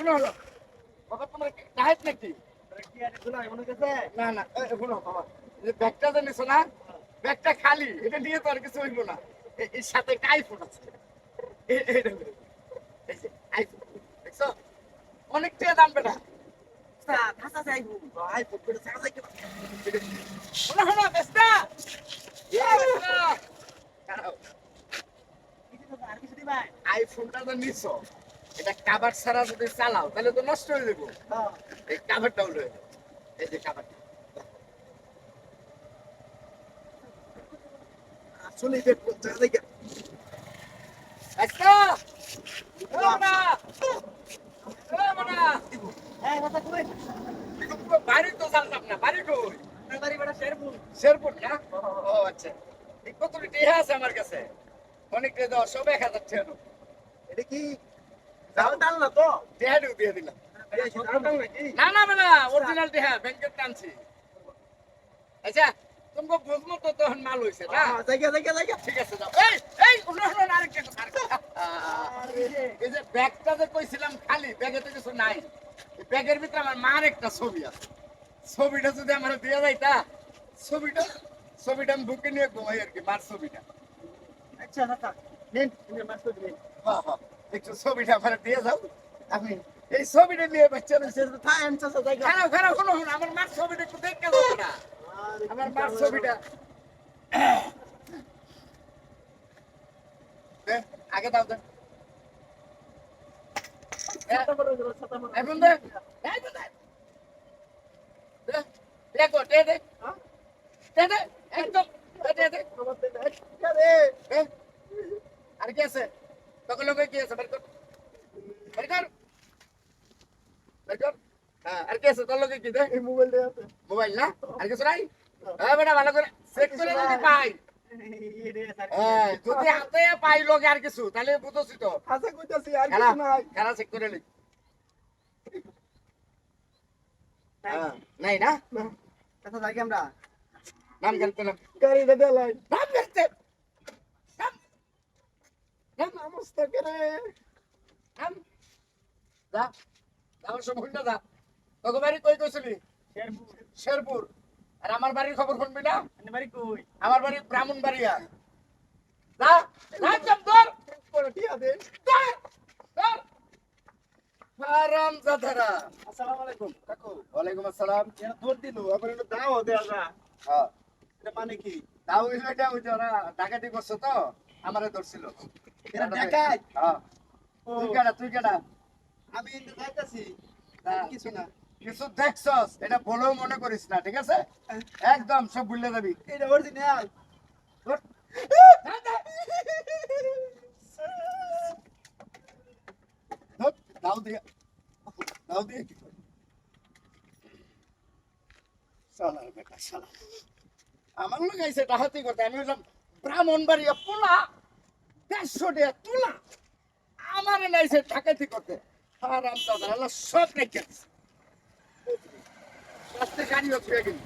শোনো হলো বাবা তোমার ডায়েট নাকি কি আর দুলাই মনে গেছে? না না শোনো বাবা যে ব্যাগটা যে নিছো না ব্যাগটা খালি এটা নিয়ে তো আর কিছু হইব না এর সাথে একটা আইফোন আছে এই দেখো এই যে আইফোন দেখছো অনেক টাকা দাম বেটা ভাষা চাইবো ভাই পকেটে টাকা চাইকে শোনো শোনো বেস্তা দাঁড়াও আর কিছু দিবাই? আইফোনটা তো নিছো এটা কাভার ছাড়া যদি চালাও তাহলে তো নষ্ট হয়ে যাবো হ্যাঁ এই কাভারটাও লয়ে নাও। এই যে কাভারটা আসলে এটা টাকা চাইকে বেস্তা ওরা ওরা হ্যাঁ কথা কই বাড়ি তো জানতাম না বাড়ি কই আপনার বাড়ি বড় শেরপুর শেরপুর না ও আচ্ছা এই কত টিহা আছে আমার কাছে অনেক রে দাও সব 1000 টাকা দাও এটা কি দাও দাল না তো টিহা দিয়ে দিলাম এই দাও দাল নাকি না না না অরিজিনাল টিহা ব্যাংকের টানছি আচ্ছা তুমি বুঝলো তো তখন মাল হইছে না জায়গা জায়গা জায়গা ঠিক আছে যাও এই এই উনো উনো আরেকটা কথা এই যে ব্যাগটা যে কইছিলাম খালি ব্যাগে তো কিছু নাই এই ব্যাগের ভিতরে আমার মার একটা ছবি আছে ছবিটা যদি আমার দিয়ে যাইতা ছবিটা আমি বুকে নিয়ে ঘুমাই আর কি মার ছবিটা আচ্ছা দাদা নেন তুমি মাছ করে দিন হ্যাঁ হ্যাঁ একটু ছবিটা আমার দিয়ে যাও আমি এই ছবিটা নিয়ে বাচ্চা রয়েছে থাই আনছা জায়গা খারাপ খারাপ শোনো শোনো আমার মার ছবিটা একটু দেখতে যাবো না আমার মার ছবিটা দে, আগে দাও দে ছাতা বড় বড় ছাতা বড় এখন দে এই দে দে দে দেখো দে দে হ্যাঁ দে দে একদম দে দে আমার দেন আরে দে আর কি আছে তখন লোকে কি আছে বের কর বের কর বের কর হ্যাঁ আর কি আছে তোর লোকে কি দে এই মোবাইল দেয়া আছে মোবাইল না আর কিছু নাই হ্যাঁ বেটা ভালো করে চেক করে যদি পাই হ্যাঁ যদি হাতে পাই লোক আর কিছু তাহলে বুঝছি তো হাসা কইতাছি আর খেলা কিছু নাই খেলা চেক করে লিখ নাই না না কথা যাই আমরা নাম খেলতে না গাড়ি দে লাই নাম খেলতে নাম নাম নমস্তে করে নাম যা আমার সব ভুলটা যা তোকে বাড়ি কই কইছিলি শেরপুর শেরপুর আর আমার বাড়ির খবর শুনবি না আনে বাড়ি কই আমার বাড়ি ব্রাহ্মণবাড়িয়া যা যা একদম ধর পরে টিয়া দে ধর ধর হারাম জাদারা আসসালামু আলাইকুম কাকু ওয়ালাইকুম আসসালাম এরা ধর দিলু আবার এটা দাও দেয়া যা হ্যাঁ এটা মানে কি তাও এটা ওই যে ওরা ডাকাতি করছে তো আমারে ধরছিল এরা ডাকাত হ্যাঁ ও তুই কেডা আমি ইন্দে যাইতাছি না, কিছু না কিছু দেখছস এটা বলেও মনে করিস না ঠিক আছে একদম সব ভুলে যাবি এটা অরিজিনাল ধর। ধর, দাও দিয়ে কি করবি? শালা রে বেটা, শালা। আমার লোক আইছে ডাহাতি করতে আমি বললাম ব্রাহ্মণবাড়িয়া পোলা 150 টাকা তুলা আমার নাইছে ডাকাতি করতে হারাম দাদা আল্লাহ সব রেখে দিছে রাস্তায় গাড়িও ছুঁয়ে গেল